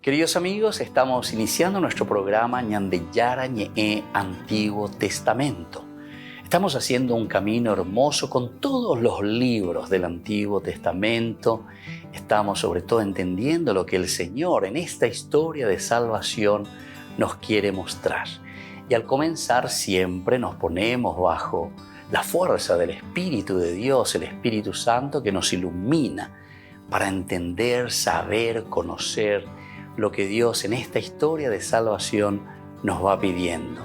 Queridos amigos, estamos iniciando nuestro programa Ñandeyara Ñe'e Antiguo Testamento. Estamos haciendo un camino hermoso con todos los libros del Antiguo Testamento. Estamos sobre todo entendiendo lo que el Señor en esta historia de salvación nos quiere mostrar. Y al comenzar siempre nos ponemos bajo la fuerza del Espíritu de Dios, el Espíritu Santo que nos ilumina para entender, saber, conocer lo que Dios en esta historia de salvación nos va pidiendo.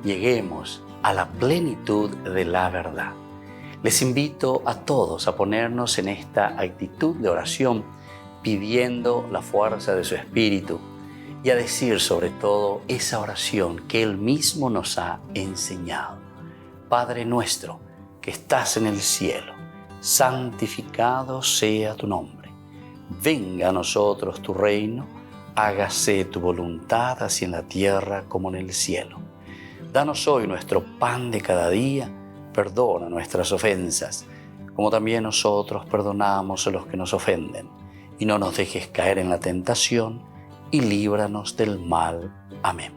Lleguemos a la plenitud de la verdad. Les invito a todos a ponernos en esta actitud de oración, pidiendo la fuerza de su Espíritu y a decir sobre todo esa oración que Él mismo nos ha enseñado. Padre nuestro que estás en el cielo, santificado sea tu nombre. Venga a nosotros tu reino, hágase tu voluntad así en la tierra como en el cielo. Danos hoy nuestro pan de cada día, perdona nuestras ofensas, como también nosotros perdonamos a los que nos ofenden. Y no nos dejes caer en la tentación, y líbranos del mal. Amén.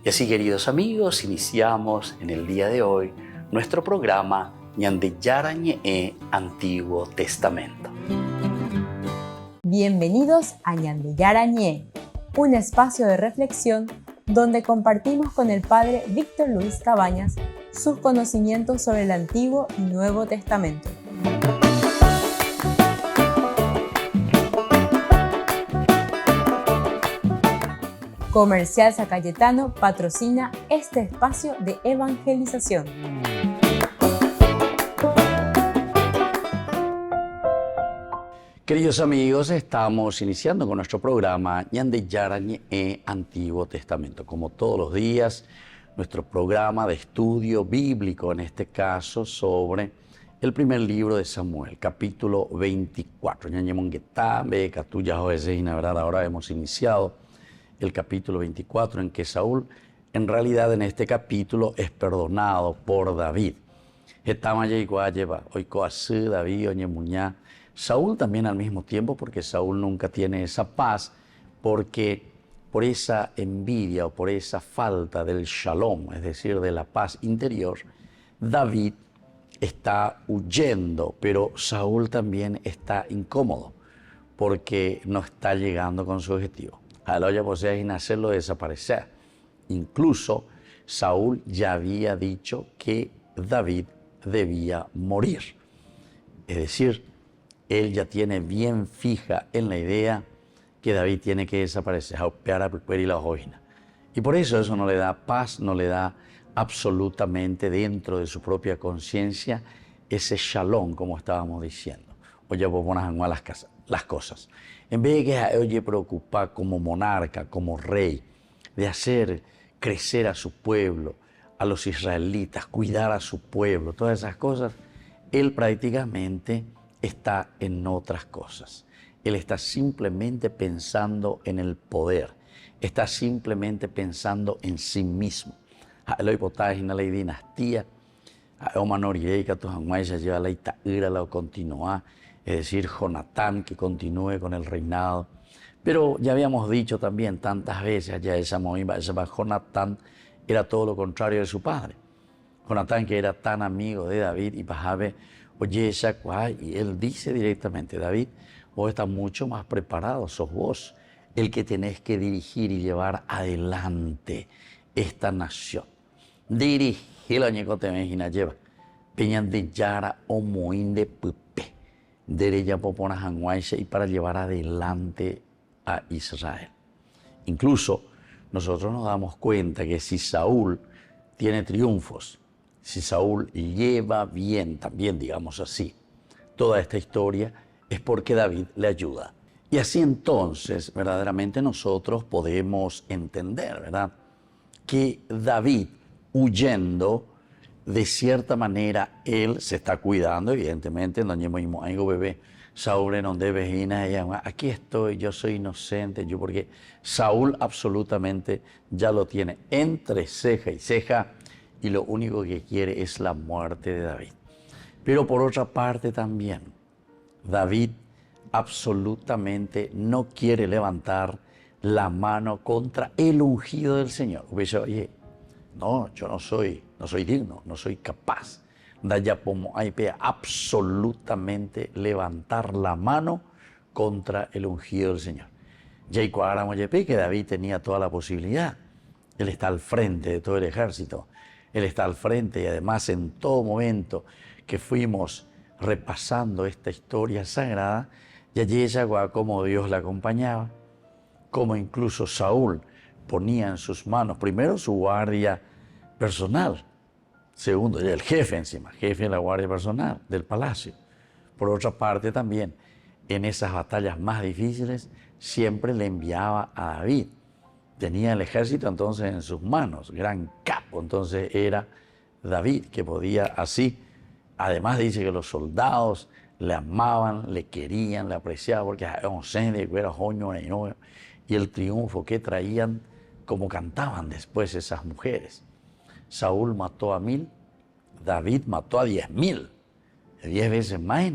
Y así, queridos amigos, iniciamos en el día de hoy nuestro programa Ñandeyara Ñe'e Antiguo Testamento. Bienvenidos a Ñandeyara Ñe'e, un espacio de reflexión donde compartimos con el Padre Víctor Luis Cabañas sus conocimientos sobre el Antiguo y Nuevo Testamento. Comercial San Cayetano patrocina este espacio de evangelización. Queridos amigos, estamos iniciando con nuestro programa Ñandeyara Ñe'e Antiguo Testamento. Como todos los días, nuestro programa de estudio bíblico, en este caso sobre el primer libro de Samuel, capítulo 24. Ahora hemos iniciado el capítulo 24, en que Saúl, en realidad en este capítulo, es perdonado por David. Saúl también al mismo tiempo, porque Saúl nunca tiene esa paz, porque por esa envidia o por esa falta del shalom, es decir, de la paz interior, David está huyendo, pero Saúl también está incómodo, porque no está llegando con su objetivo. Aloya posee sin hacerlo desaparecer. Incluso Saúl ya había dicho que David debía morir. Es decir, él ya tiene bien fija en la idea que David tiene que desaparecer. Y por eso no le da paz, no le da absolutamente dentro de su propia conciencia ese shalom, como estábamos diciendo. Oye, pues pones las cosas. En vez de que oye preocupar como monarca, como rey, de hacer crecer a su pueblo, a los israelitas, cuidar a su pueblo, todas esas cosas, él prácticamente está en otras cosas. Él está simplemente pensando en el poder, está simplemente pensando en sí mismo. Lo hipotáis en la dinastía, es decir, Jonatán que continúe con el reinado. Pero ya habíamos dicho también tantas veces, Jonatán era todo lo contrario de su padre. Jonatán, que era tan amigo de David, y él dice directamente: David, vos estás mucho más preparado, sos vos el que tenés que dirigir y llevar adelante esta nación. Dirigilo ñecote mejina lleva, peñan de yara o moín de pupe, derecha popona janguaiche, y para llevar adelante a Israel. Incluso nosotros nos damos cuenta que si Saúl tiene triunfos, si Saúl lleva bien también, digamos así, toda esta historia, es porque David le ayuda. Y así entonces, verdaderamente nosotros podemos entender, ¿verdad?, que David, huyendo, de cierta manera, él se está cuidando, evidentemente, bebé, Saúl no debe aquí estoy, yo soy inocente, porque Saúl absolutamente ya lo tiene entre ceja y ceja, y lo único que quiere es la muerte de David. Pero por otra parte también, David absolutamente no quiere levantar la mano contra el ungido del Señor. Dice, oye, no, yo no soy digno, no soy capaz de absolutamente levantar la mano contra el ungido del Señor. Que David tenía toda la posibilidad. Él está al frente de todo el ejército. Él está al frente y además en todo momento que fuimos repasando esta historia sagrada, ya llega como Dios la acompañaba, como incluso Saúl ponía en sus manos primero su guardia personal, segundo, el jefe encima, jefe de la guardia personal del palacio. Por otra parte también, en esas batallas más difíciles, siempre le enviaba a David. Tenía el ejército entonces en sus manos, gran capo, entonces era David que podía así. Además dice que los soldados le amaban, le querían, le apreciaban, porque era y el triunfo que traían, como cantaban después esas mujeres. Saúl mató a 1000, David mató a 10.000. 10 veces más,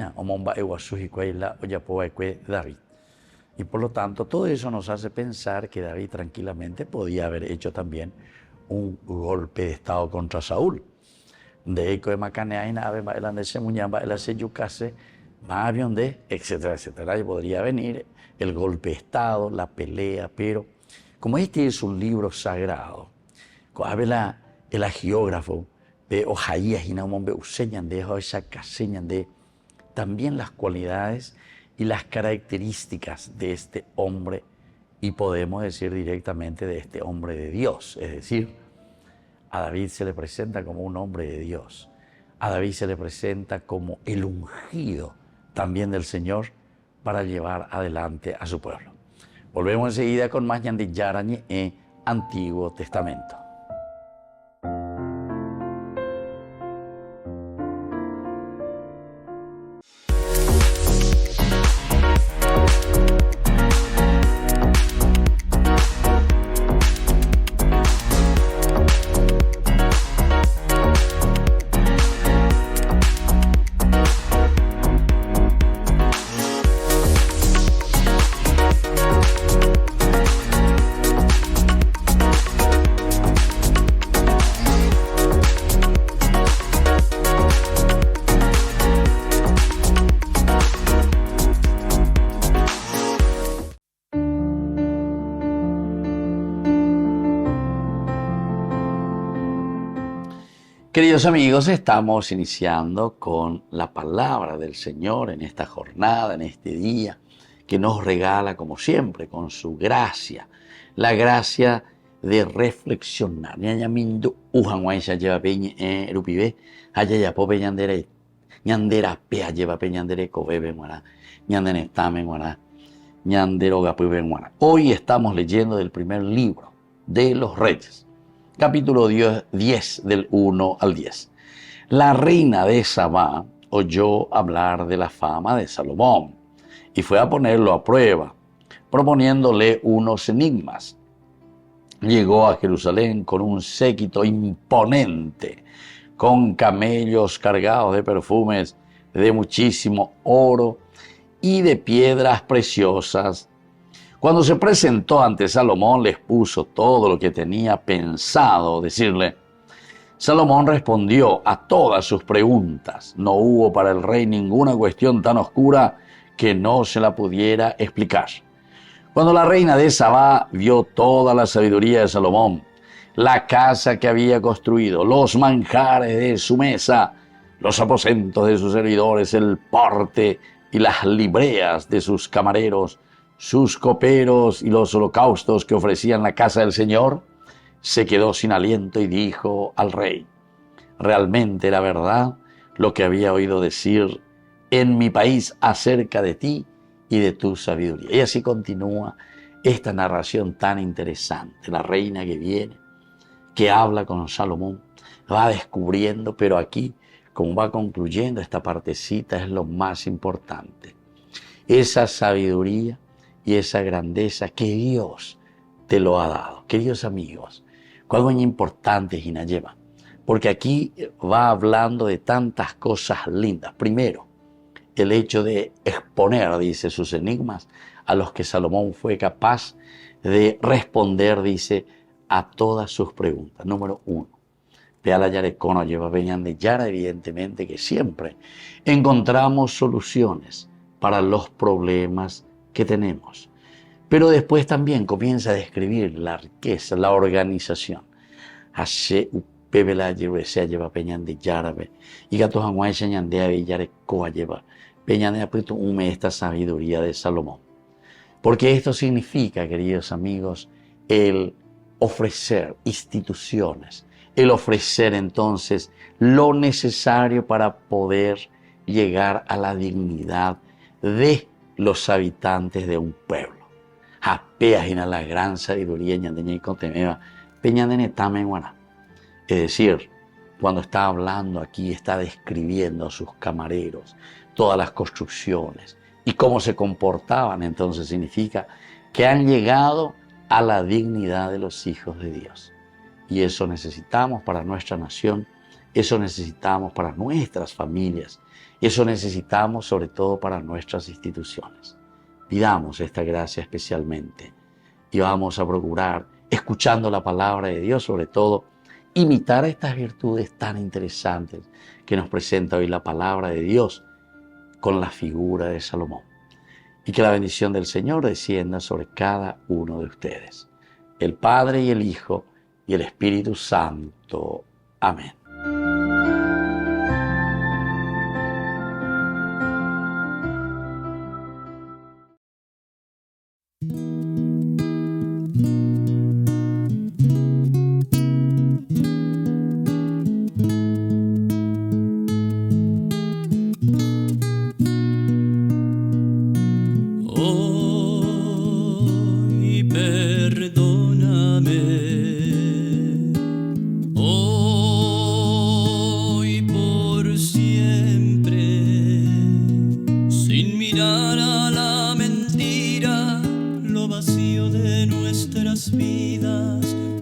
David. Y por lo tanto, todo eso nos hace pensar que David tranquilamente podía haber hecho también un golpe de estado contra Saúl. De eco de Macaneaina, etcétera, etcétera. Y podría venir el golpe de estado, la pelea, pero como este es un libro sagrado, el geógrafo, también las cualidades y las características de este hombre, y podemos decir directamente de este hombre de Dios. Es decir, a David se le presenta como un hombre de Dios. A David se le presenta como el ungido también del Señor para llevar adelante a su pueblo. Volvemos enseguida con más Ñande Yarañe Antiguo Testamento. Queridos amigos, estamos iniciando con la palabra del Señor en esta jornada, en este día, que nos regala, como siempre, con su gracia, la gracia de reflexionar. Hoy estamos leyendo del primer libro de los Reyes. Capítulo 10, del 1 al 10. La reina de Sabá oyó hablar de la fama de Salomón y fue a ponerlo a prueba, proponiéndole unos enigmas. Llegó a Jerusalén con un séquito imponente, con camellos cargados de perfumes, de muchísimo oro y de piedras preciosas. Cuando se presentó ante Salomón, le expuso todo lo que tenía pensado decirle. Salomón respondió a todas sus preguntas. No hubo para el rey ninguna cuestión tan oscura que no se la pudiera explicar. Cuando la reina de Sabá vio toda la sabiduría de Salomón, la casa que había construido, los manjares de su mesa, los aposentos de sus servidores, el porte y las libreas de sus camareros, sus coperos y los holocaustos que ofrecían la casa del Señor, se quedó sin aliento y dijo al rey: realmente era verdad lo que había oído decir en mi país acerca de ti y de tu sabiduría. Y así continúa esta narración tan interesante. La reina que viene, que habla con Salomón, va descubriendo, pero aquí, como va concluyendo esta partecita, es lo más importante. Esa sabiduría y esa grandeza que Dios te lo ha dado. Queridos amigos, algo muy importante es Inayema, porque aquí va hablando de tantas cosas lindas. Primero, el hecho de exponer, dice, sus enigmas a los que Salomón fue capaz de responder, dice, a todas sus preguntas. Número 1. Peala Yarecono lleva Peñan de Yara, evidentemente que siempre encontramos soluciones para los problemas que tenemos. Pero después también comienza a describir la riqueza, la organización. Hace Pebela lleva Peñan de Yara, y Gatos Aguay Ñandea de Yarecoa lleva Peñan de Aprieto esta sabiduría de Salomón. Porque esto significa, queridos amigos, el ofrecer instituciones, el ofrecer entonces lo necesario para poder llegar a la dignidad de los habitantes de un pueblo. Apeajina la gran sabiduría ñandeña y contemeva peñandenetame en guaná. Es decir, cuando está hablando aquí, está describiendo a sus camareros, todas las construcciones y cómo se comportaban. Entonces significa que han llegado a la dignidad de los hijos de Dios. Y eso necesitamos para nuestra nación, eso necesitamos para nuestras familias, eso necesitamos sobre todo para nuestras instituciones. Pidamos esta gracia especialmente y vamos a procurar, escuchando la palabra de Dios, sobre todo, imitar estas virtudes tan interesantes que nos presenta hoy la palabra de Dios con la figura de Salomón. Y que la bendición del Señor descienda sobre cada uno de ustedes, el Padre y el Hijo y el Espíritu Santo. Amén.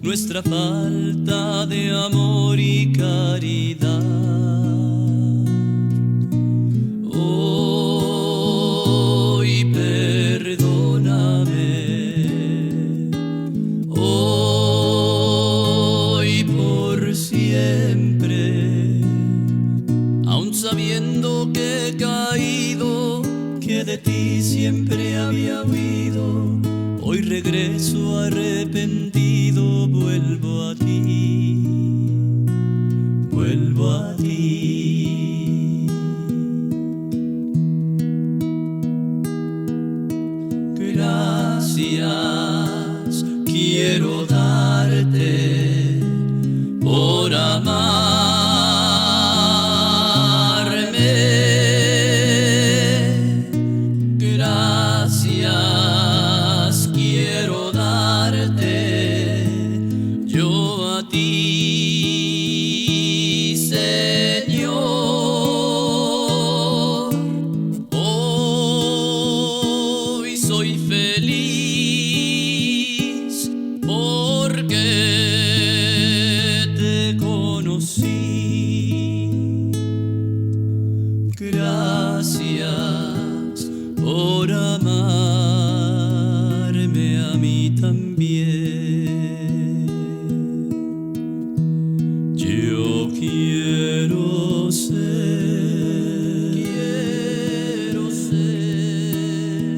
Nuestra falta de amor y caridad. Hoy perdóname, hoy por siempre, aun sabiendo que he caído, que de ti siempre había huido. Hoy regreso arrepentido, vuelvo a ti, vuelvo a ti. Gracias quiero darte por amarme. Gracias por amarme a mí también. Yo quiero ser,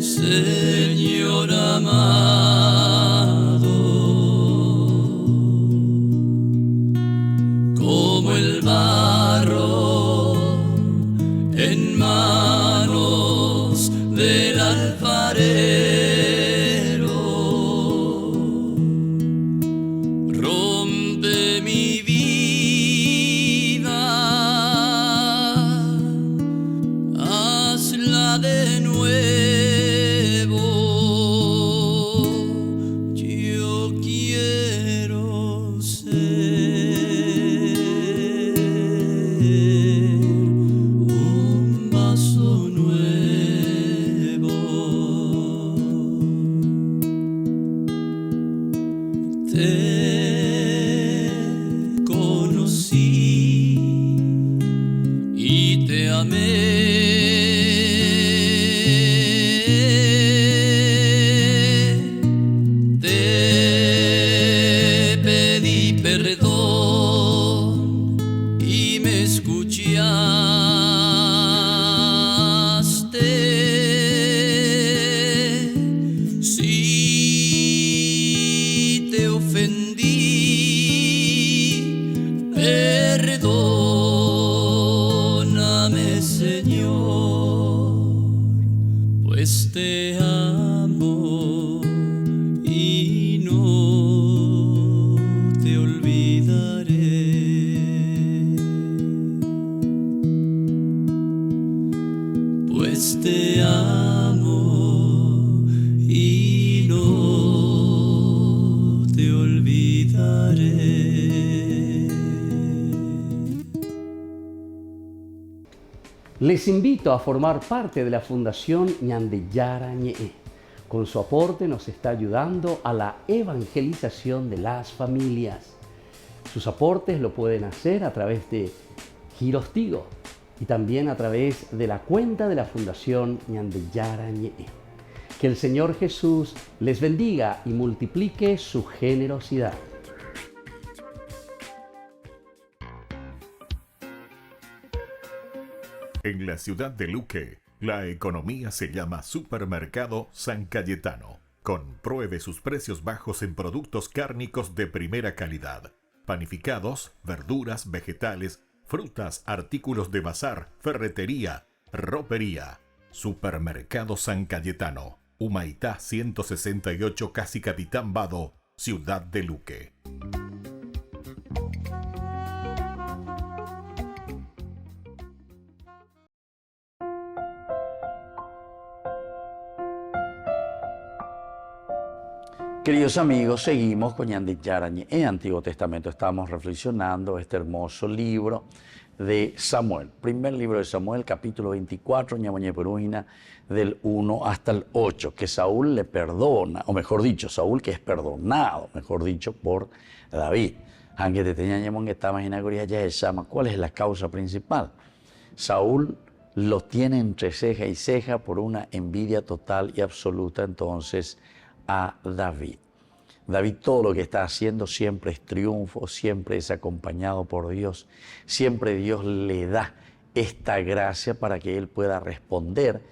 Señor amado, como el barro en manos del alfarero. Rompe mi vida, hazla de nuevo. Yo quiero ser un vaso nuevo. Te conocí y te amé. Te perdón y me escuchaste. Si te ofendí, perdóname, Señor, pues te amo y no te olvidaré. Pues te amo y no te olvidaré. Les invito a formar parte de la Fundación Ñandeyara Ñe'e. Con su aporte nos está ayudando a la evangelización de las familias. Sus aportes lo pueden hacer a través de Giros Tigo y también a través de la cuenta de la Fundación Ñandeyara Ñe'e. Que el Señor Jesús les bendiga y multiplique su generosidad. En la ciudad de Luque, la economía se llama Supermercado San Cayetano. Compruebe sus precios bajos en productos cárnicos de primera calidad. Panificados, verduras, vegetales, frutas, artículos de bazar, ferretería, ropería. Supermercado San Cayetano. Humaitá 168, Casi Capitán Vado, ciudad de Luque. Queridos amigos, seguimos con Ñandeyara Ñe'e, Antiguo Testamento. Estamos reflexionando este hermoso libro de Samuel. Primer libro de Samuel, capítulo 24, Ñamoñe Perúgina, del 1 hasta el 8, que Saúl le perdona, o mejor dicho, Saúl que es perdonado, mejor dicho, por David. Aunque te tenía Ñamón que estaba en Agoria ya llama. ¿Cuál es la causa principal? Saúl lo tiene entre ceja y ceja por una envidia total y absoluta entonces a David. David todo lo que está haciendo siempre es triunfo, siempre es acompañado por Dios, siempre Dios le da esta gracia para que él pueda responder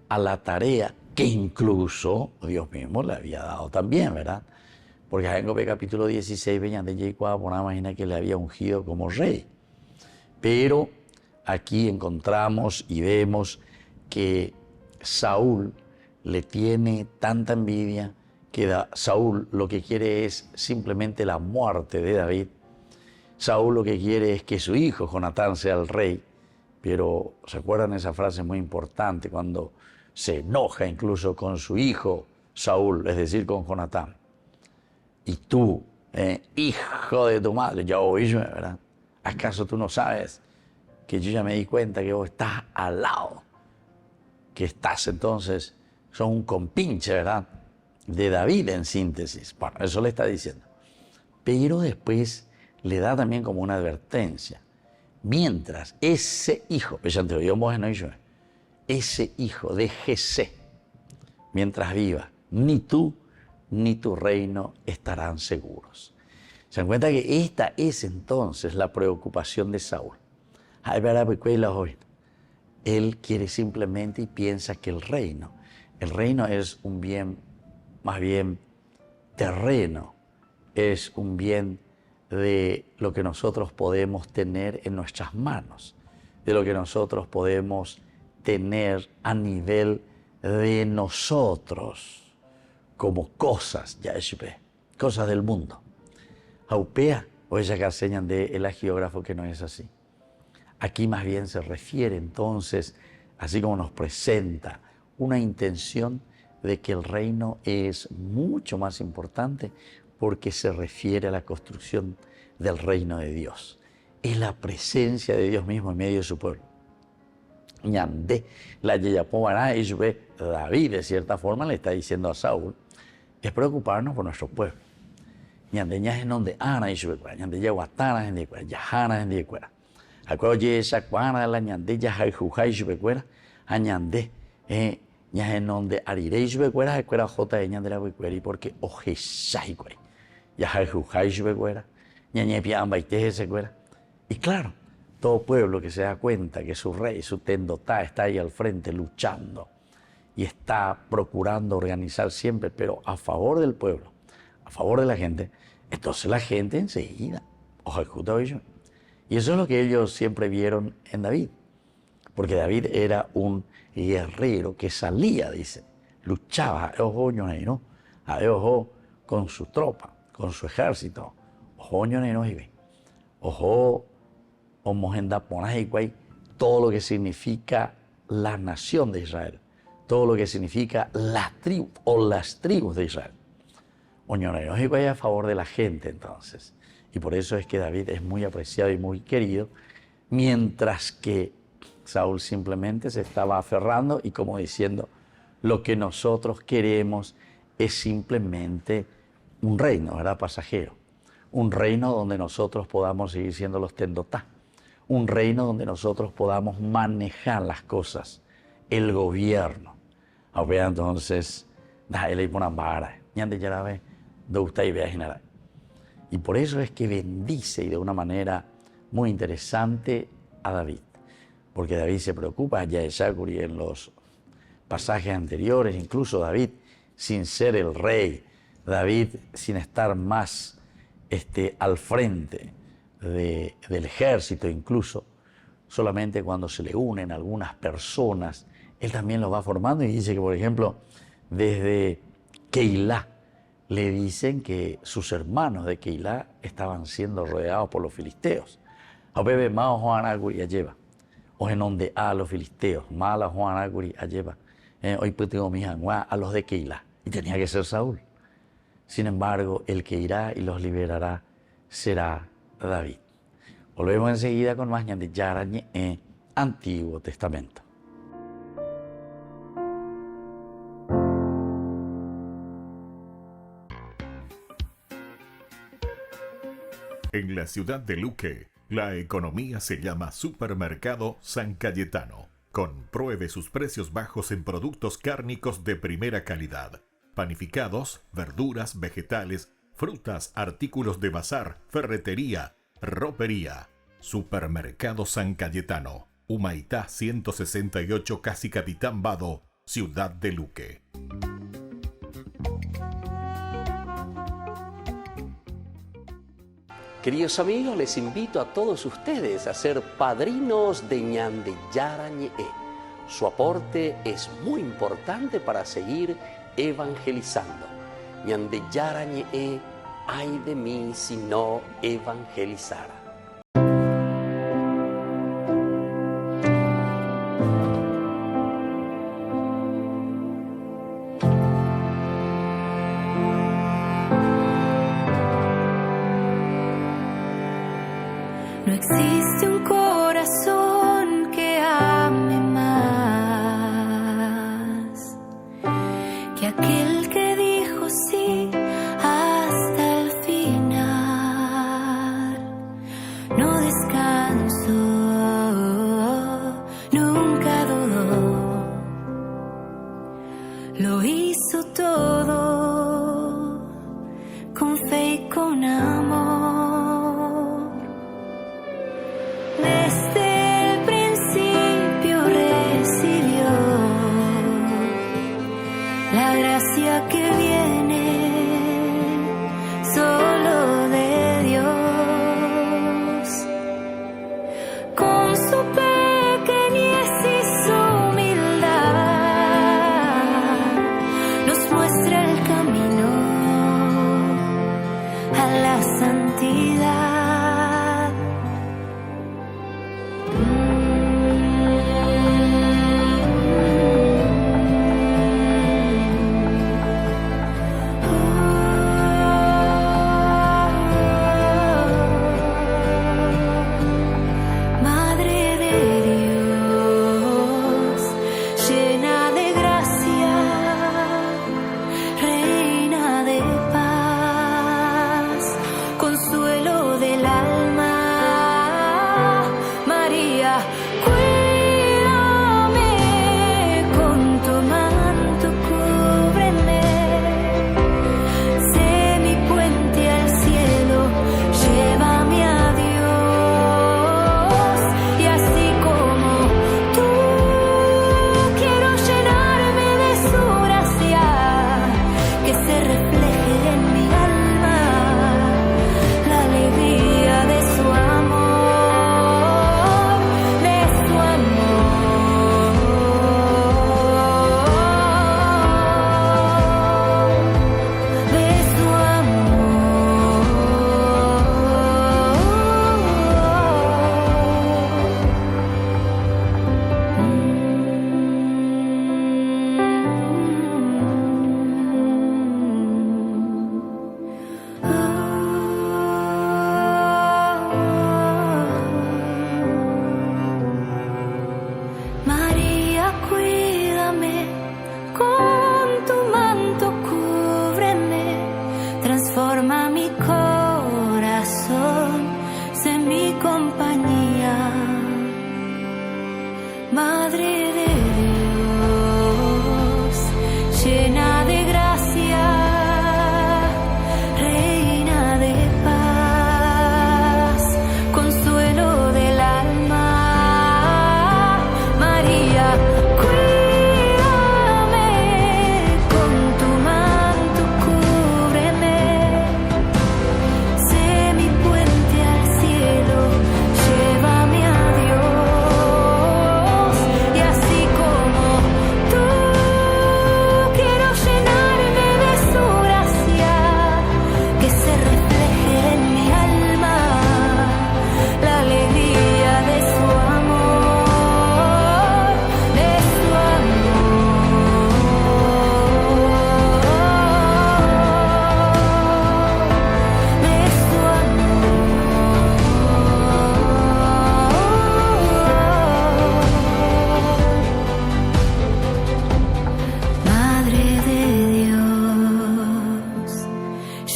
a la tarea que incluso Dios mismo le había dado también, ¿verdad? Porque en el capítulo 16, venían de Jacob, por una imagina que le había ungido como rey. Pero aquí encontramos y vemos que Saúl le tiene tanta envidia que Saúl lo que quiere es simplemente la muerte de David. Saúl lo que quiere es que su hijo Jonatán sea el rey, pero ¿se acuerdan esa frase muy importante cuando se enoja incluso con su hijo Saúl, es decir, con Jonatán? Y tú, hijo de tu madre, ya oíste, ¿verdad? ¿Acaso tú no sabes que yo ya me di cuenta que vos estás al lado? Que estás entonces, son un compinche, ¿verdad? De David en síntesis. Bueno, eso le está diciendo. Pero después le da también como una advertencia. Mientras ese hijo, ese hijo de Jesé, mientras viva, ni tú ni tu reino estarán seguros. Se dan cuenta que esta es entonces la preocupación de Saúl. Él quiere simplemente y piensa que el reino es un bien más bien terreno, es un bien de lo que nosotros podemos tener en nuestras manos, de lo que nosotros podemos tener a nivel de nosotros, como cosas, cosas del mundo. Aupea, o ella que enseñan de el geógrafo que no es así. Aquí más bien se refiere entonces, así como nos presenta, una intención de que el reino es mucho más importante porque se refiere a la construcción del reino de Dios. Es la presencia de Dios mismo en medio de su pueblo. Ñandé, la Yeyapobará, y David, de cierta forma, le está diciendo a Saúl, es preocuparnos por nuestro pueblo. Ñandé ñaje donde ana y subecuera, ñandé yaguatana en dicuera, yajana en dicuera. Acuerdo ye esa cuana la ñandé yajai jujai subecuera, a ñandé, ñaje donde arirei subecuera, escuera jota de ñandé la huecuera, y porque ojesai cuera. Yajai jujai subecuera, ñañe piamba y teje se cuera. Y claro, todo pueblo que se da cuenta que su rey, su tendotá, está ahí al frente luchando y está procurando organizar siempre, pero a favor del pueblo, a favor de la gente, entonces la gente enseguida, ojo, escucha, y eso es lo que ellos siempre vieron en David, porque David era un guerrero que salía, dice, luchaba, ¿no? Ojo con su tropa, con su ejército, ojo, ojo, todo lo que significa la nación de Israel, todo lo que significa la tribu o las tribus de Israel. A favor de la gente entonces. Y por eso es que David es muy apreciado y muy querido, mientras que Saúl simplemente se estaba aferrando y como diciendo, lo que nosotros queremos es simplemente un reino, ¿verdad? Pasajero. Un reino donde nosotros podamos seguir siendo los tendotá. Un reino donde nosotros podamos manejar las cosas, el gobierno. Entonces, y por eso es que bendice y de una manera muy interesante a David. Porque David se preocupa, ya de Shakuri en los pasajes anteriores, incluso David sin ser el rey, David sin estar más al frente del ejército, incluso solamente cuando se le unen algunas personas, él también los va formando y dice que, por ejemplo, desde Keilah, le dicen que sus hermanos de Keilah estaban siendo rodeados por los filisteos. A bebé más Juan Aguri lleva. O en donde a los filisteos, mala Juan Aguri lleva. Hoy tengo mi a los de Keilah. Y tenía que ser Saúl. Sin embargo, el que irá y los liberará será David. Volvemos enseguida con más de Yarañe en Antiguo Testamento. En la ciudad de Luque, la economía se llama Supermercado San Cayetano. Compruebe sus precios bajos en productos cárnicos de primera calidad. Panificados, verduras, vegetales, frutas, artículos de bazar, ferretería, ropería. Supermercado San Cayetano. Humaitá 168, Casi Capitán Vado, ciudad de Luque. Queridos amigos, les invito a todos ustedes a ser padrinos de Ñande Yarañe. Su aporte es muy importante para seguir evangelizando. Ñande Yarañe, ay de mí si no evangelizara. No existe un corazón que ame más que aquel que dijo sí hasta el final. No descansó, nunca dudó, lo hizo todo con fe y con amor. Desde el principio recibió la gracia que viene solo de Dios. Con su pequeñez y su humildad nos muestra el camino a la santidad.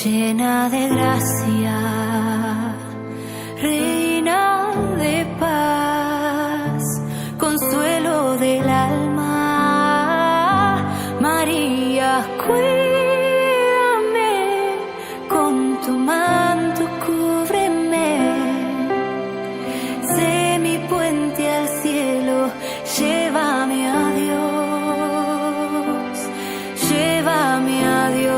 llena de gracia, reina de paz, consuelo del alma, María, cuídame, con tu manto cúbreme, sé mi puente al cielo, llévame a Dios, llévame a Dios.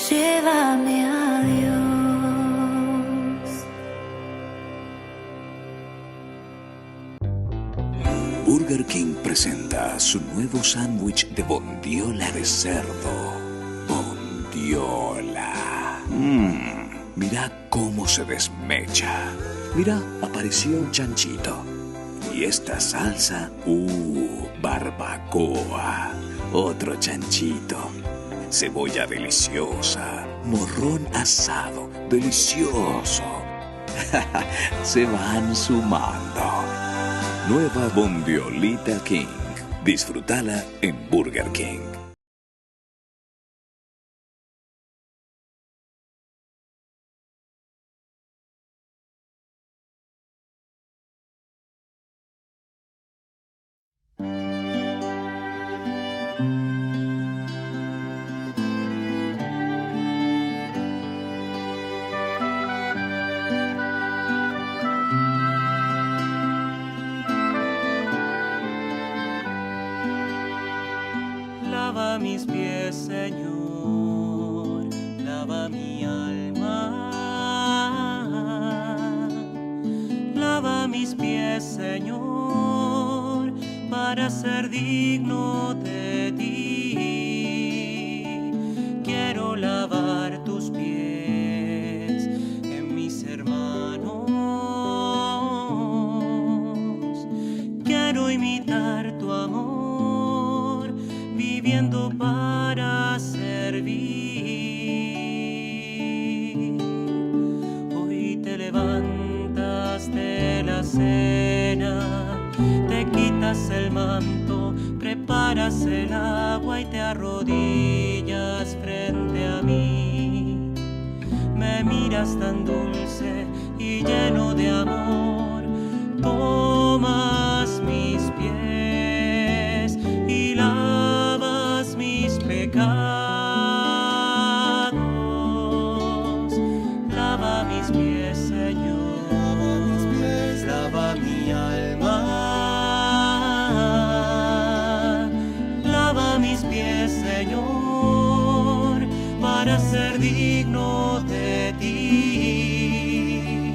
Llévame a Dios. Burger King presenta su nuevo sándwich de bondiola de cerdo. Bondiola. Mira cómo se desmecha. Mira, apareció un chanchito. Y esta salsa, barbacoa. Otro chanchito. Cebolla deliciosa, morrón asado, delicioso. Se van sumando. Nueva Bondiolita King. Disfrútala en Burger King. Lava mis pies, Señor, lava mi alma. Lava mis pies, Señor, para ser digno de ti. Quiero lavar tus pies en mis hermanos. Quiero imitar tu amor, viviendo para servir. Hoy te levantas de la cena, te quitas el manto, preparas el agua y te arrodillas frente a mí. Me miras tan dulce y lleno de amor, tomas mis pies y lavas mis pecados. Lava mis pies, Señor, lava mi alma. Lava mis pies, Señor, para ser digno de ti.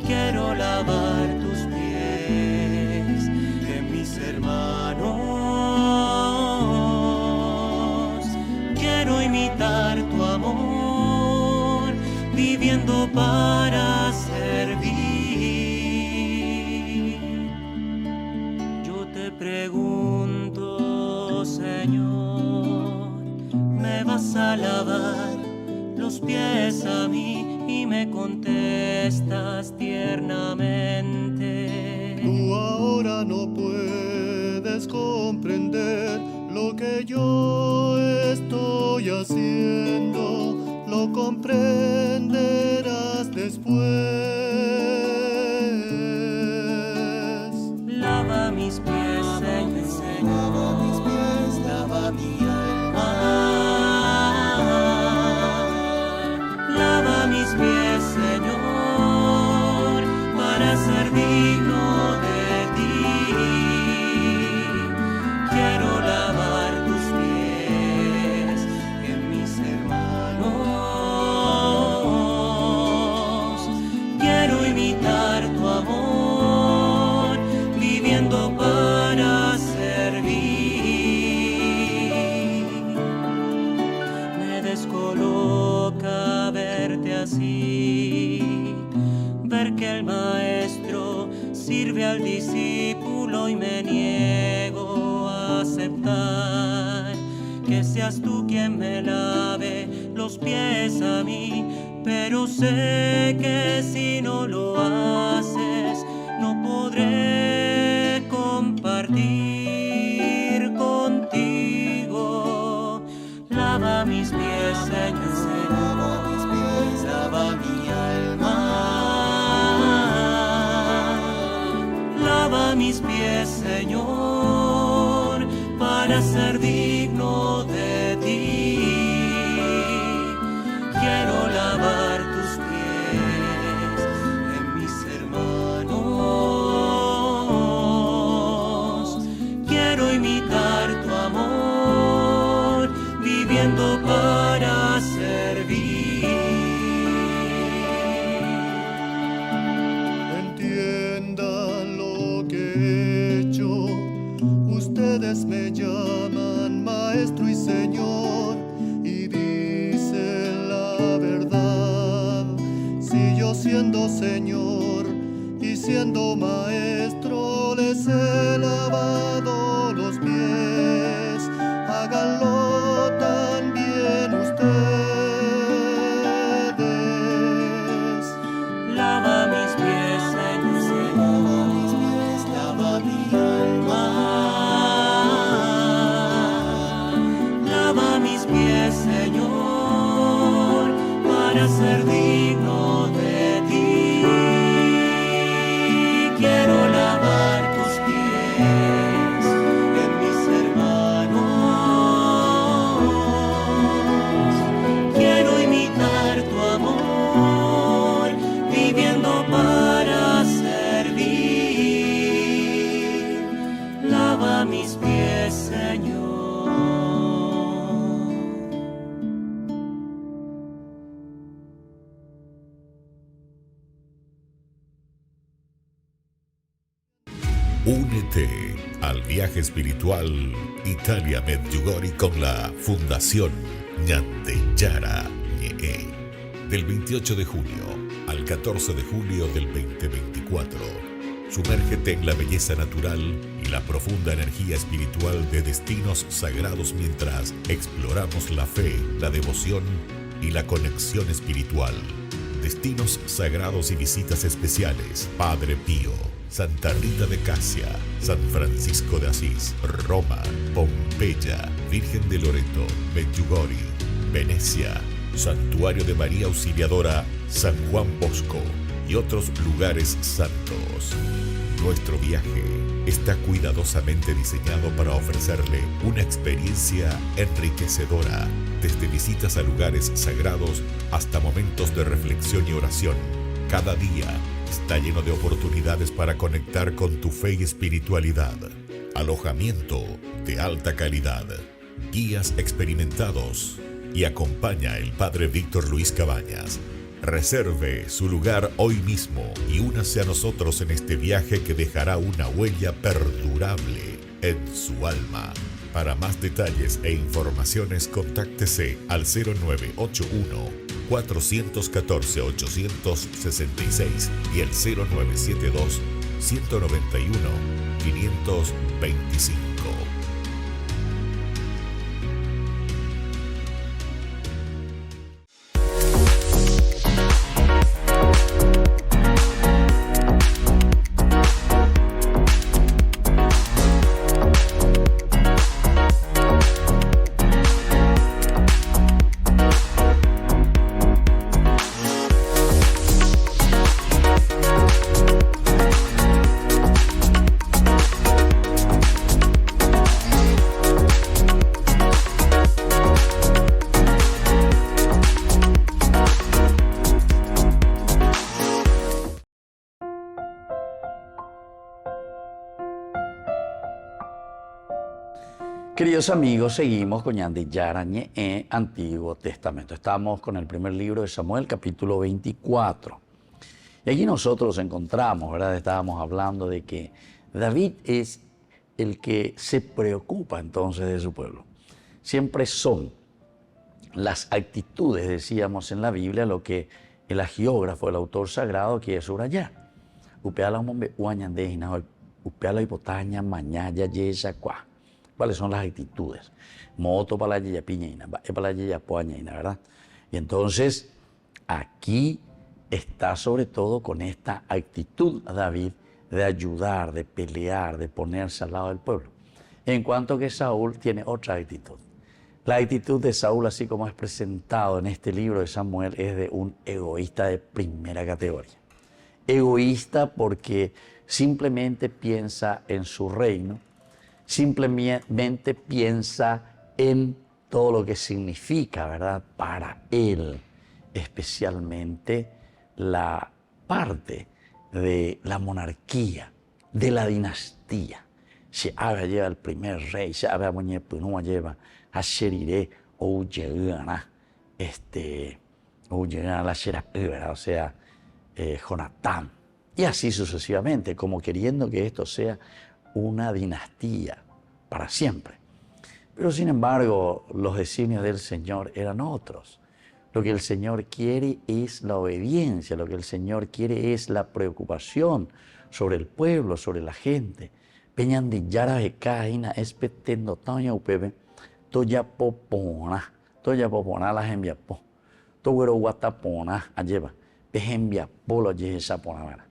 Quiero lavar tus pies en mis hermanos. Quiero imitar tu amor, viviendo para servir. Yo te pregunto, Señor, ¿me vas a lavar los pies a mí? Y me contestas tiernamente. Tú ahora no puedes comprender lo que yo estoy haciendo, lo comprenderás después. Lava mis pies, Señor, lava mis pies, lava mi alma. Lava mis pies, Señor, para ser digno de ti. Quiero lavar tus pies en mis hermanos. Quiero imitar tu amor, viviendo para servir. Me descoloca verte así, ver que el maestro sirve al discípulo y me niego a aceptar que seas tú quien me lave los pies a mí, pero sé que si no lo haces no podré compartir con mis pies, Señor, lava mi alma. Lava mis pies, Señor, para ser digno de ti. Quiero lavar tus pies en mis hermanos. Quiero imitar tu amor, viviendo para servir. Entiendan lo que he hecho. Ustedes me llaman Maestro y Señor y dicen la verdad. Si yo siendo Señor y siendo Maestro les he lavado los pies, háganlo también ustedes. Lava mis pies, Señor, lava mi alma. Lava mis pies, Señor, para ser digno de ti. Quiero lavar tus pies en mis hermanos. Quiero imitar tu amor, viviendo para servir. Lava mis pies, Señor. Únete al viaje espiritual Italia Medjugorje con la Fundación Ñande Yara Ñe. Del 28 de junio al 14 de julio del 2024. Sumérgete en la belleza natural y la profunda energía espiritual de destinos sagrados mientras exploramos la fe, la devoción y la conexión espiritual. Destinos sagrados y visitas especiales: Padre Pío, Santa Rita de Casia, San Francisco de Asís, Roma, Pompeya, Virgen de Loreto, Medjugorje, Venecia, Santuario de María Auxiliadora, San Juan Bosco y otros lugares santos. Nuestro viaje está cuidadosamente diseñado para ofrecerle una experiencia enriquecedora, desde visitas a lugares sagrados hasta momentos de reflexión y oración. Cada día está lleno de oportunidades para conectar con tu fe y espiritualidad. Alojamiento de alta calidad, guías experimentados y acompaña el Padre Víctor Luis Cabañas. Reserve su lugar hoy mismo y únase a nosotros en este viaje que dejará una huella perdurable en su alma. Para más detalles e informaciones, contáctese al 0981-414-866 y el 0972-191-525. Queridos amigos, seguimos con Ñande Yara Ñe, Antiguo Testamento. Estamos con el primer libro de Samuel, capítulo 24. Y aquí nosotros encontramos, ¿verdad? Estábamos hablando de que David es el que se preocupa entonces de su pueblo. Siempre son las actitudes, decíamos en la Biblia, lo que el agiógrafo, el autor sagrado, quiere subrayar. Upeala un mombe uañandejina, upeala hipotaña, mañaya, yesa, cuá. ¿Cuáles son las actitudes? Moto para la yapiñina, para la yapoañina, ¿verdad? Y entonces, aquí está sobre todo con esta actitud David de ayudar, de pelear, de ponerse al lado del pueblo. En cuanto que Saúl tiene otra actitud. La actitud de Saúl, así como es presentado en este libro de Samuel, es de un egoísta de primera categoría. Egoísta porque simplemente piensa en su reino, simplemente piensa en todo lo que significa, ¿verdad?, para él, especialmente la parte de la monarquía, de la dinastía. Se habla lleva el primer rey, se habla muñepunua lleva a Sheriré o Yegana, o Yegana la Shera, o sea, Jonatán. Y así sucesivamente, como queriendo que esto sea una dinastía para siempre. Pero sin embargo, los designios del Señor eran otros. Lo que el Señor quiere es la obediencia, lo que el Señor quiere es la preocupación sobre el pueblo, sobre la gente. Peñan de yara de caína espetendo toña upebe, toya popona la enviapo, togüero guatapona alleva, pejembiapo lo yesapona.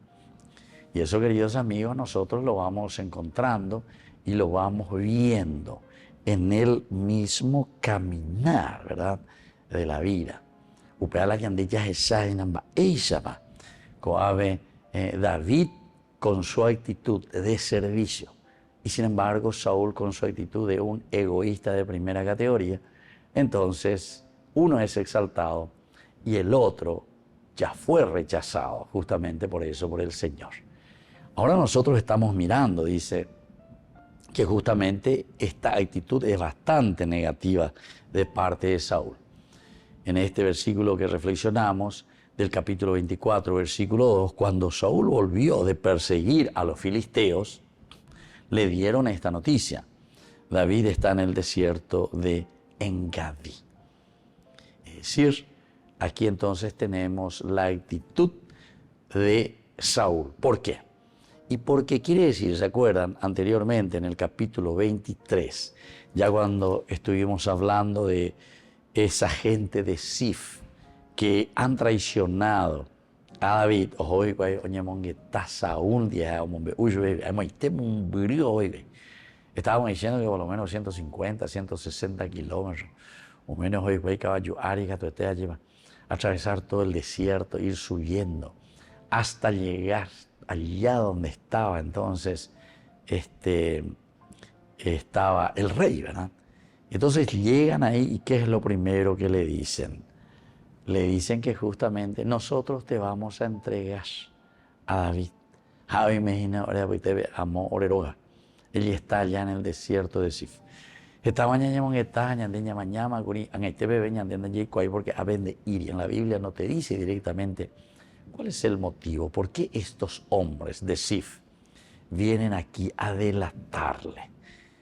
Y eso, queridos amigos, nosotros lo vamos encontrando y lo vamos viendo en el mismo caminar, ¿verdad?, de la vida. Upea que andilla esa coave David con su actitud de servicio y sin embargo Saúl con su actitud de un egoísta de primera categoría. Entonces uno es exaltado y el otro ya fue rechazado justamente por eso, por el Señor. Ahora nosotros estamos mirando, dice, que justamente esta actitud es bastante negativa de parte de Saúl. En este versículo que reflexionamos, del capítulo 24, versículo 2, cuando Saúl volvió de perseguir a los filisteos, le dieron esta noticia: David está en el desierto de Engadi. Es decir, aquí entonces tenemos la actitud de Saúl. ¿Por qué? Y porque quiere decir, ¿se acuerdan? Anteriormente en el capítulo 23, ya cuando estuvimos hablando de esa gente de Sif que han traicionado a David. Estábamos diciendo que por lo menos 150, 160 kilómetros, o menos hoy caballo atravesar todo el desierto, ir subiendo hasta llegar allá donde estaba entonces estaba el rey, ¿verdad? Entonces llegan ahí y ¿qué es lo primero que le dicen? Le dicen que justamente nosotros te vamos a entregar a David. Javi Mejina, amó Oreroga. Él está allá en el desierto de Sif. Esta mañana mañana porque en la Biblia no te dice directamente cuál es el motivo, por qué estos hombres de Sif vienen aquí a delatarle,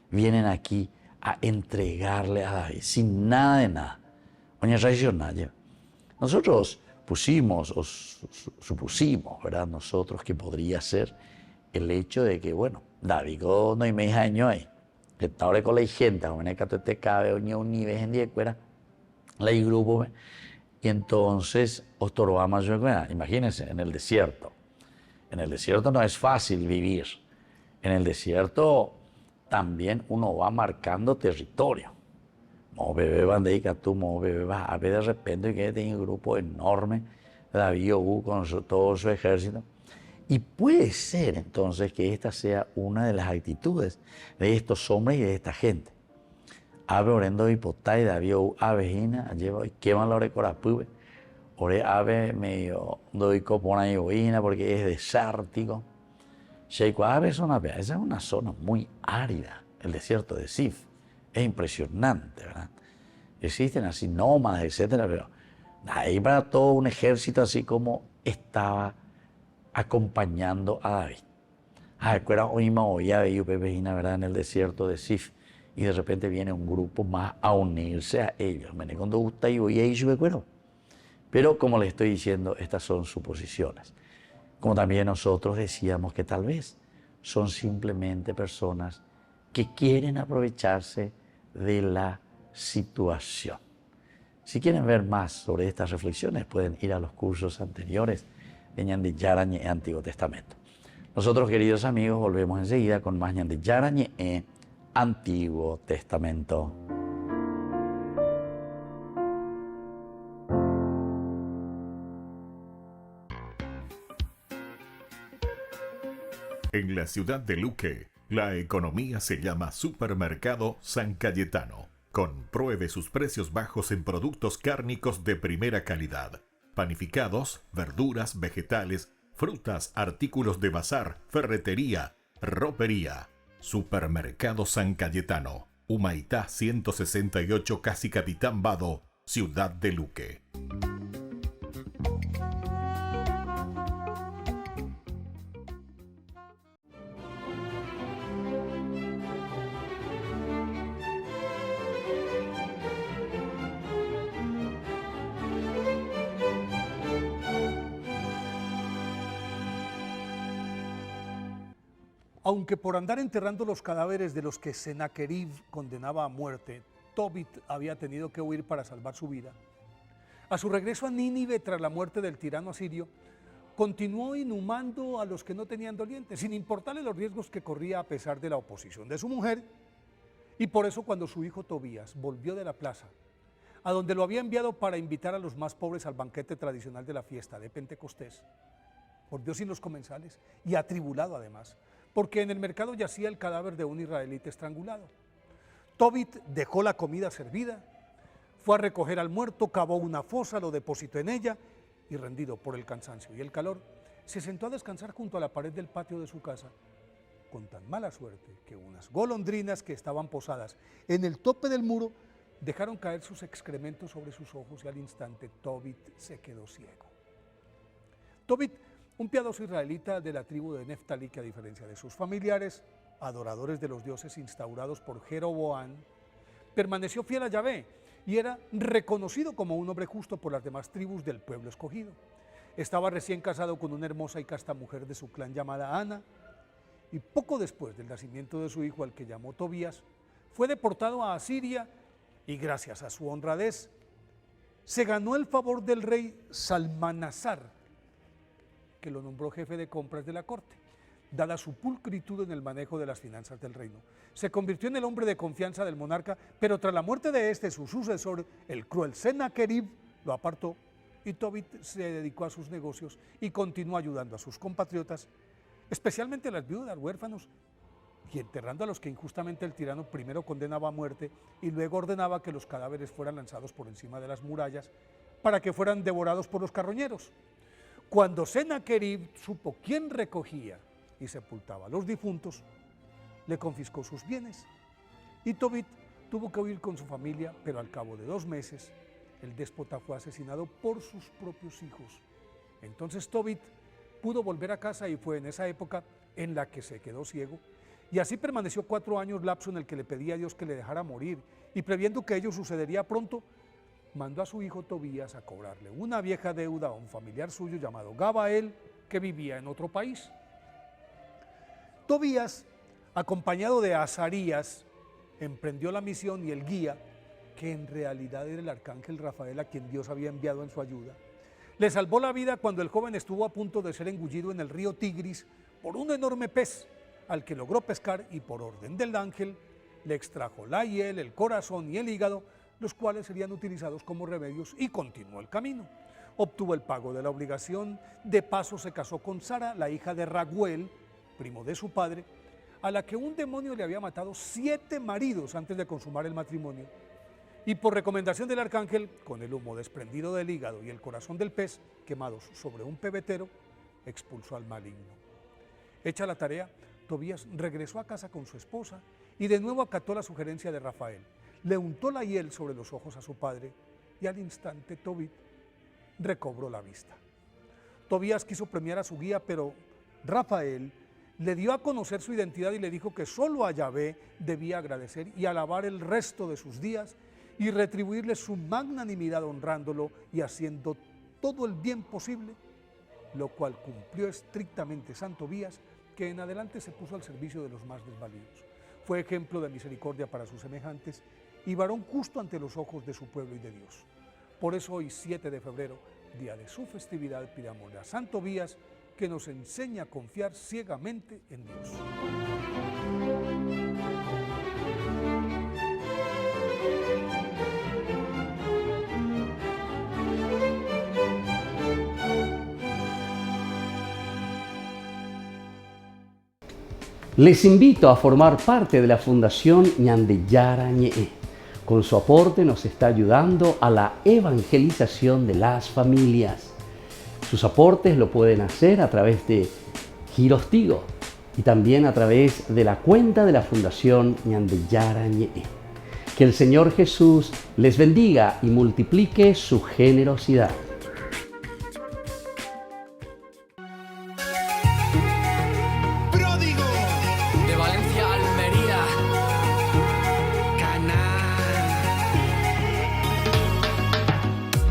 vienen aquí a entregarle a David sin nada de nada. Nosotros pusimos o supusimos, ¿verdad?, nosotros que podría ser el hecho de que, bueno, David no hay media año ahí, que está ahora con la gente, te cabe un nivel en día fuera, la grupo, y entonces imagínense, en el desierto. En el desierto no es fácil vivir. En el desierto también uno va marcando territorio. No bebé bandeica tú, no bebé vas a ver de repente que tiene un grupo enorme, David con todo su ejército. Y puede ser entonces que esta sea una de las actitudes de estos hombres y de esta gente. Ave orendo hipotai, David avejina, lleva y queman la orecorapube. Ore ave medio doy copona y oína porque es desértico. Sheiko ave son ave, esa es una zona muy árida, el desierto de Sif. Es impresionante, ¿verdad? Existen así nómadas, etcétera, pero ahí para todo un ejército así como estaba acompañando a David. ¿Verdad? En el desierto de Sif. Y de repente viene un grupo más a unirse a ellos. Pero como les estoy diciendo, estas son suposiciones. Como también nosotros decíamos que tal vez son simplemente personas que quieren aprovecharse de la situación. Si quieren ver más sobre estas reflexiones, pueden ir a los cursos anteriores de Ñan de Yarañe Antiguo Testamento. Nosotros, queridos amigos, volvemos enseguida con más Ñan de Yarañe Antiguo Testamento. En la ciudad de Luque, la economía se llama Supermercado San Cayetano. Compruebe sus precios bajos en productos cárnicos de primera calidad. Panificados, verduras, vegetales, frutas, artículos de bazar, ferretería, ropería. Supermercado San Cayetano, Humaitá 168, Casi Capitán Vado, ciudad de Luque. Aunque por andar enterrando los cadáveres de los que Sennacherib condenaba a muerte, Tobit había tenido que huir para salvar su vida, a su regreso a Nínive tras la muerte del tirano asirio, continuó inhumando a los que no tenían doliente, sin importarle los riesgos que corría a pesar de la oposición de su mujer, y por eso cuando su hijo Tobías volvió de la plaza, a donde lo había enviado para invitar a los más pobres al banquete tradicional de la fiesta de Pentecostés, volvió sin los comensales y atribulado además, porque en el mercado yacía el cadáver de un israelita estrangulado. Tobit dejó la comida servida, fue a recoger al muerto, cavó una fosa, lo depositó en ella y rendido por el cansancio y el calor, se sentó a descansar junto a la pared del patio de su casa, con tan mala suerte que unas golondrinas que estaban posadas en el tope del muro dejaron caer sus excrementos sobre sus ojos y al instante Tobit se quedó ciego. Tobit, un piadoso israelita de la tribu de Neftalí que a diferencia de sus familiares, adoradores de los dioses instaurados por Jeroboam, permaneció fiel a Yahvé y era reconocido como un hombre justo por las demás tribus del pueblo escogido. Estaba recién casado con una hermosa y casta mujer de su clan llamada Ana, y poco después del nacimiento de su hijo, al que llamó Tobías, fue deportado a Asiria y gracias a su honradez se ganó el favor del rey Salmanasar, que lo nombró jefe de compras de la corte, dada su pulcritud en el manejo de las finanzas del reino. Se convirtió en el hombre de confianza del monarca, pero tras la muerte de este, su sucesor, el cruel Sennacherib, lo apartó y Tobit se dedicó a sus negocios y continuó ayudando a sus compatriotas, especialmente a las viudas, huérfanos, y enterrando a los que injustamente el tirano primero condenaba a muerte y luego ordenaba que los cadáveres fueran lanzados por encima de las murallas para que fueran devorados por los carroñeros. Cuando Sennacherib supo quién recogía y sepultaba a los difuntos, le confiscó sus bienes y Tobit tuvo que huir con su familia, pero al cabo de 2 meses el déspota fue asesinado por sus propios hijos. Entonces Tobit pudo volver a casa y fue en esa época en la que se quedó ciego y así permaneció 4 años, lapso en el que le pedía a Dios que le dejara morir y previendo que ello sucedería pronto, mandó a su hijo Tobías a cobrarle una vieja deuda a un familiar suyo llamado Gabael, que vivía en otro país. Tobías, acompañado de Azarías, emprendió la misión y el guía, que en realidad era el arcángel Rafael a quien Dios había enviado en su ayuda, le salvó la vida cuando el joven estuvo a punto de ser engullido en el río Tigris por un enorme pez, al que logró pescar y por orden del ángel le extrajo la hiel, el corazón y el hígado, los cuales serían utilizados como remedios y continuó el camino. Obtuvo el pago de la obligación, de paso se casó con Sara, la hija de Raguel, primo de su padre, a la que un demonio le había matado 7 maridos antes de consumar el matrimonio. Y por recomendación del arcángel, con el humo desprendido del hígado y el corazón del pez quemados sobre un pebetero, expulsó al maligno. Hecha la tarea, Tobías regresó a casa con su esposa y de nuevo acató la sugerencia de Rafael. Le untó la hiel sobre los ojos a su padre y al instante Tobit recobró la vista. Tobías quiso premiar a su guía, pero Rafael le dio a conocer su identidad y le dijo que solo a Yahvé debía agradecer y alabar el resto de sus días y retribuirle su magnanimidad honrándolo y haciendo todo el bien posible, lo cual cumplió estrictamente San Tobías, que en adelante se puso al servicio de los más desvalidos. Fue ejemplo de misericordia para sus semejantes y varón justo ante los ojos de su pueblo y de Dios. Por eso hoy, 7 de febrero, día de su festividad, pidámosle a San Tobías que nos enseñe a confiar ciegamente en Dios. Les invito a formar parte de la Fundación Ñandeyara Ñe'e. Con su aporte nos está ayudando a la evangelización de las familias. Sus aportes lo pueden hacer a través de Giros Tigo y también a través de la cuenta de la Fundación Ñandeyara Ñe'e. Que el Señor Jesús les bendiga y multiplique su generosidad. Pródigo de Valencia a Almería, Canaán.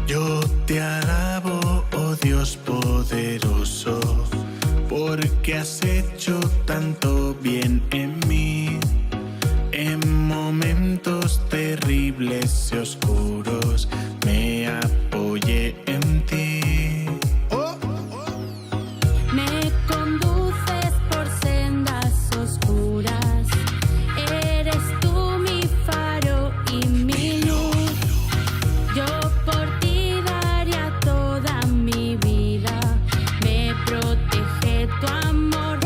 Yo te alabo, oh Dios poderoso, porque has hecho tanto bien en mí. En momentos terribles y oscuros me apoyé en ti. Me conduces por sendas oscuras, eres tú mi faro y mi luz. Yo por ti daría toda mi vida, me protege tu amor.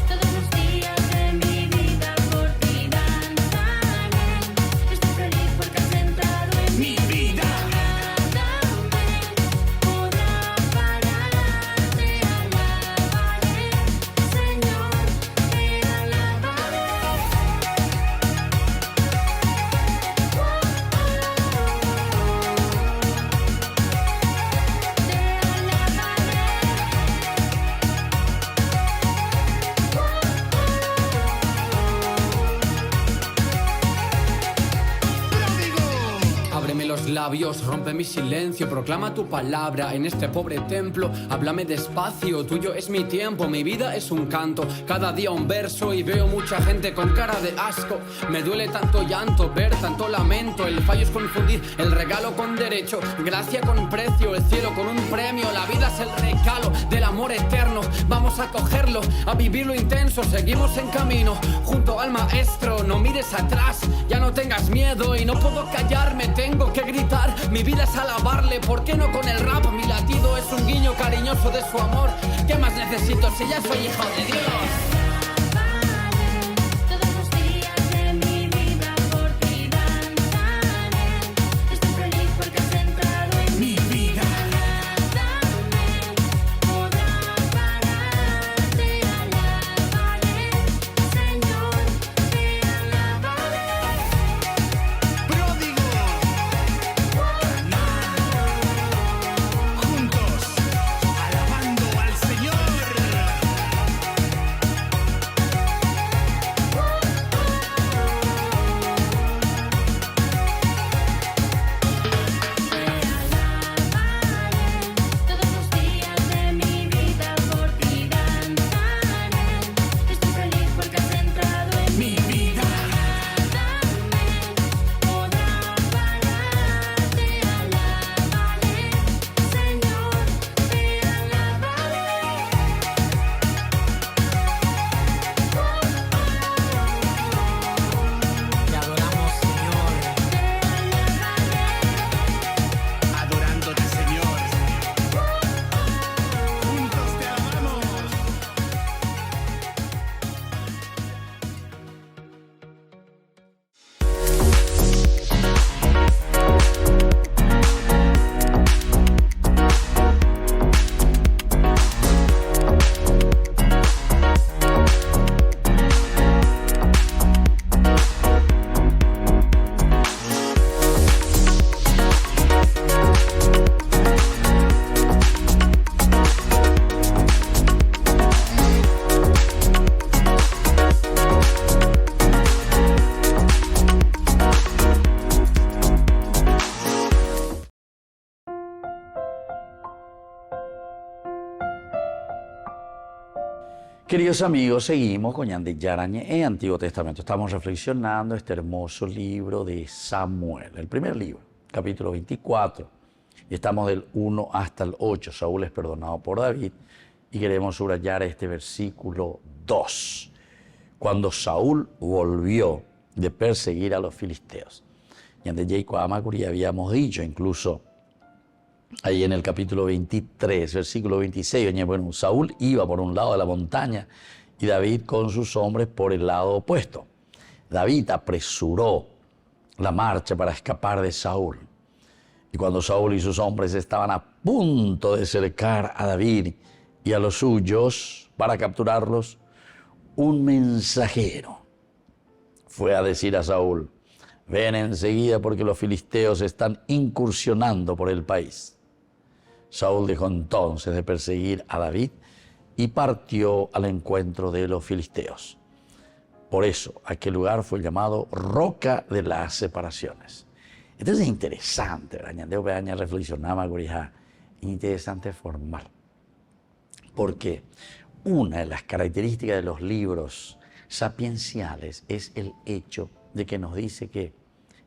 Todos los días de mi vida por ti danzaré. Estoy feliz porque has entrado en mi vida. Nada me podrá parar, te alabaré, Señor, te alabaré. Ábreme los labios, rompe mi silencio, proclama tu palabra en este pobre templo. Háblame despacio, tuyo es mi tiempo, mi vida es un canto, cada día un verso y veo mucha gente con cara de asco. Me duele tanto llanto, ver tanto lamento, el fallo es confundir el regalo con derecho, gracia con precio, el cielo con un premio, la vida es el regalo del amor eterno. Vamos a cogerlo, a vivirlo intenso, seguimos en camino, junto al maestro, no mires atrás, ya no tengas miedo y no puedo callarme, tengo que gritar, mi vida es alabarle, ¿por qué no con el rap? Mi latido es un guiño cariñoso de su amor, ¿qué más necesito si ya soy hijo de Dios? Todos los días de mi vida por ti danzaré. Estoy feliz porque has entrado en mi vida. Nada me podrá parar, te alabaré, Señor, te alabaré. Pródigo, juntos, alabando al Señor. Todos los días de mi vida por ti danzaré. Estoy feliz porque has entrado en mi vida. Nada me podrá parar, te alabaré, Señor, te alabaré. Te adoramos, Señor. Adorándote, Señor. Juntos te amamos. Queridos amigos, seguimos con Ñandeyara Ñe'e, Antiguo Testamento. Estamos reflexionando este hermoso libro de Samuel, el primer libro, capítulo 24. Y estamos del 1 hasta el 8. Saúl es perdonado por David y queremos subrayar este versículo 2. Cuando Saúl volvió de perseguir a los filisteos. Ñandeyara Amacuri habíamos dicho, incluso ahí en el capítulo 23, versículo 26, oye, bueno, Saúl iba por un lado de la montaña y David con sus hombres por el lado opuesto. David apresuró la marcha para escapar de Saúl. Y cuando Saúl y sus hombres estaban a punto de cercar a David y a los suyos para capturarlos, un mensajero fue a decir a Saúl: ven enseguida porque los filisteos están incursionando por el país. Saúl dejó entonces de perseguir a David y partió al encuentro de los filisteos. Por eso aquel lugar fue llamado Roca de las Separaciones. Entonces es interesante, ¿verdad? Reflexionaba, interesante formar. Porque una de las características de los libros sapienciales es el hecho de que nos dice que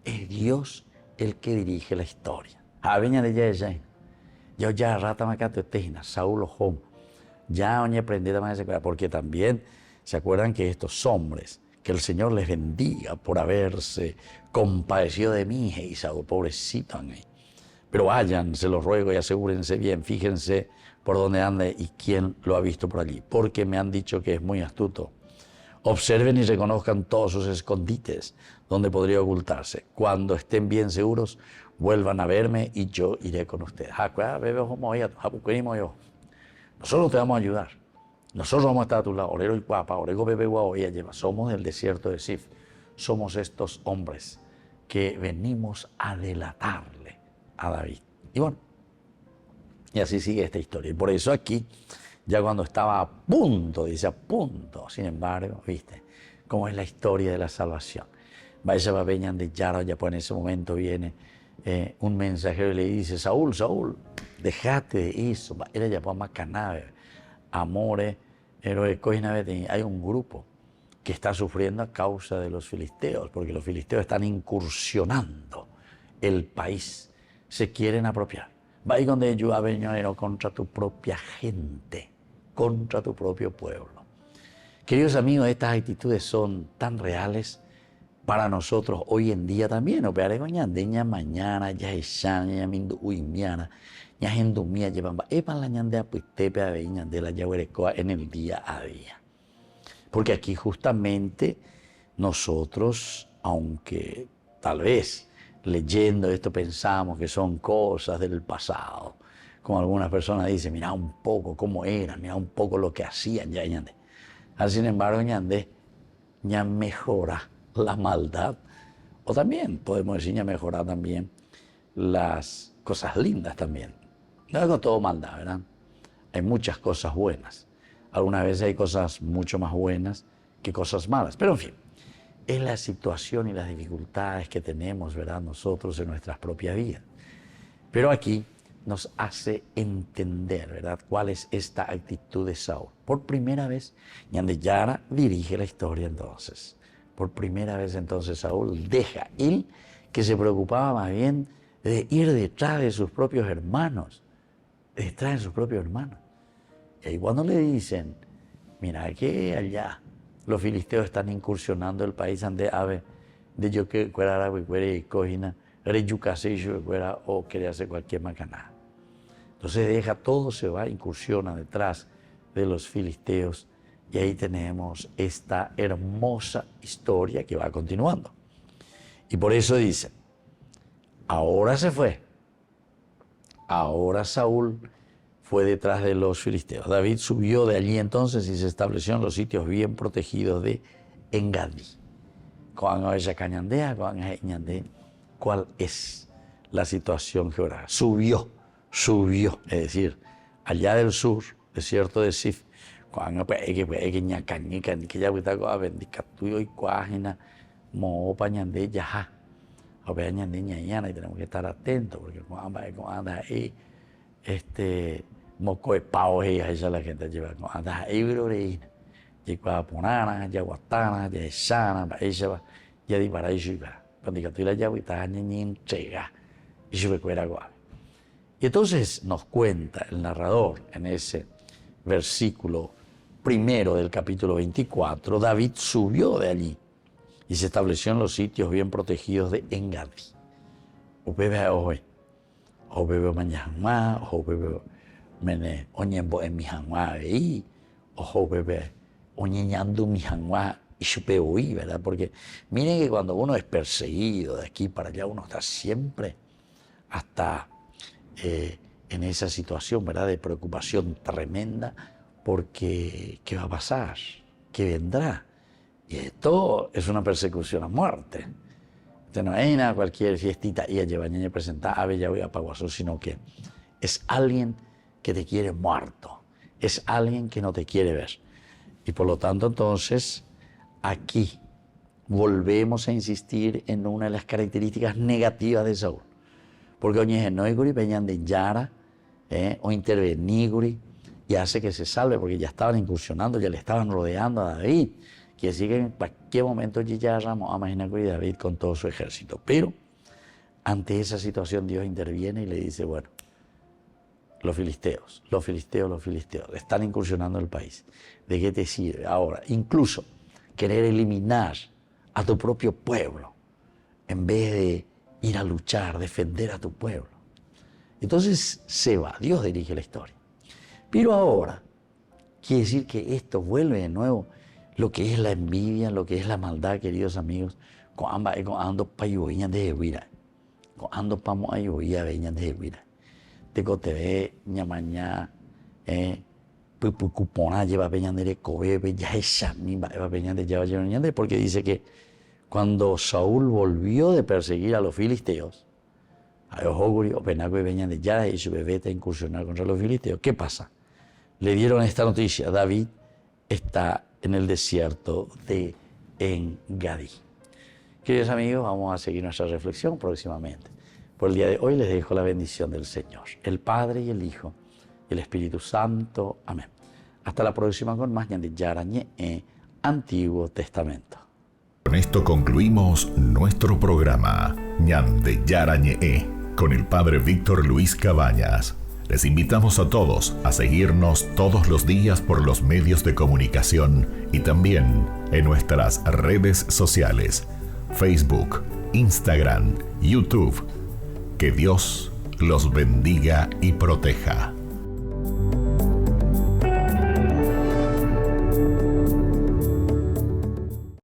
es Dios el que dirige la historia. Yo ya rata macato tejina, Saúl Ojom, ya oñe aprendida más de porque también se acuerdan que estos hombres, que el Señor les bendiga por haberse compadecido de mí, y Saúl, pobrecito, pero vayan, se los ruego y asegúrense bien, fíjense por dónde anda y quién lo ha visto por allí, porque me han dicho que es muy astuto. Observen y reconozcan todos sus escondites donde podría ocultarse. Cuando estén bien seguros, vuelvan a verme y yo iré con ustedes. Nosotros te vamos a ayudar. Nosotros vamos a estar a tu lado. Orero y Guapa, Orego Bebe Guaoya lleva. Somos del desierto de Sif. Somos estos hombres que venimos a delatarle a David. Y bueno, y así sigue esta historia. Y por eso aquí, ya cuando estaba a punto, dice a punto, sin embargo, viste, cómo es la historia de la salvación. Vaya va Beñan de Yara, ya pues en ese momento viene un mensajero y le dice: Saúl, Saúl, déjate de eso. Era ya pues Macanave, Amore, hay un grupo que está sufriendo a causa de los filisteos, porque los filisteos están incursionando el país, se quieren apropiar. Va a ir donde yo a venir contra tu propia gente, contra tu propio pueblo. Queridos amigos, estas actitudes son tan reales para nosotros hoy en día también. Mañana, ya es ya mindu uimiana, ya hendumía llevan epan la ñandea puitepe a de la yaguerecoa en el día a día. Porque aquí justamente nosotros, aunque tal vez leyendo esto pensamos que son cosas del pasado, como algunas personas dicen, mira un poco cómo eran, mira un poco lo que hacían ya ñande. Sin embargo, ñande, ya mejora la maldad, o también podemos decir ya mejora también las cosas lindas también. No es todo maldad, ¿verdad? Hay muchas cosas buenas. Algunas veces hay cosas mucho más buenas que cosas malas, pero en fin, es la situación y las dificultades que tenemos, ¿verdad?, nosotros en nuestras propias vidas. Pero aquí nos hace entender, ¿verdad?, cuál es esta actitud de Saúl. Por primera vez, Ñandeyara dirige la historia entonces. Por primera vez entonces Saúl deja, él que se preocupaba más bien de ir detrás de sus propios hermanos, detrás de sus propios hermanos. Y cuando le dicen, mira que allá los filisteos están incursionando el país ande ave de yo que fuera y cojina, o quería hacer cualquier macanada. Entonces deja todo, se va, incursiona detrás de los filisteos y ahí tenemos esta hermosa historia que va continuando. Y por eso dice, ahora se fue, ahora Saúl fue detrás de los filisteos. David subió de allí entonces y se estableció en los sitios bien protegidos de Engadí. ¿Cuál es la situación geográfica? Subió, es decir, allá del sur, desierto de Sif, y tenemos que estar atentos porque cuando anda ahí, moco de pao ella la gente lleva anda ahí viroreina y cuando ponana ya guatana ya sana ella va ya di para eso va cuando tú la ya está ni entrega y se recuerda guave. Y entonces nos cuenta el narrador en ese versículo primero del capítulo 24, David subió de allí y se estableció en los sitios bien protegidos de Engadí. o bebe mañana, o bebe mene oñembo en mi hanwa ahí, o bebe oñeñando mi hanwa y chupe hoy, ¿verdad? Porque miren que cuando uno es perseguido de aquí para allá, uno está siempre hasta en esa situación, ¿verdad? De preocupación tremenda, porque ¿qué va a pasar? ¿Qué vendrá? Y esto es una persecución a muerte. Entonces no es nada cualquier fiestita y a llevar a presentar a Bella y a Paguazú, sino que es alguien que te quiere muerto, es alguien que no te quiere ver. Y por lo tanto, entonces, aquí volvemos a insistir en una de las características negativas de Saúl. Porque oye, no hay guri peñan de Yara, o interveniguri, y hace que se salve, porque ya estaban incursionando, ya le estaban rodeando a David. Quiere decir que en cualquier momento ya vamos a imaginar que David con todo su ejército. Pero ante esa situación Dios interviene y le dice, bueno, los filisteos están incursionando en el país. ¿De qué te sirve ahora? Incluso querer eliminar a tu propio pueblo en vez de ir a luchar, defender a tu pueblo. Entonces se va, Dios dirige la historia. Pero ahora quiere decir que esto vuelve de nuevo lo que es la envidia, lo que es la maldad, queridos amigos, cuando payoían de Huira, cuando pamo ayoía veñan de Huira. Teco te ve ñamañá, pupupona lleva peñan de Kobe, ya esa misma lleva peñan de lleva, porque dice que cuando Saúl volvió de perseguir a los filisteos, a los Oguri o Penaco y veñan de Yara y su bebé está incursionar contra los filisteos. ¿Qué pasa? Le dieron esta noticia, David está en el desierto de En-Gadi. Queridos amigos, vamos a seguir nuestra reflexión próximamente. Por el día de hoy les dejo la bendición del Señor, el Padre y el Hijo y el Espíritu Santo. Amén. Hasta la próxima con más Ñan de Yara Ñe, Antiguo Testamento. Con esto concluimos nuestro programa Ñan de Yara Ñe, con el Padre Víctor Luis Cabañas. Les invitamos a todos a seguirnos todos los días por los medios de comunicación y también en nuestras redes sociales, Facebook, Instagram, YouTube. Que Dios los bendiga y proteja.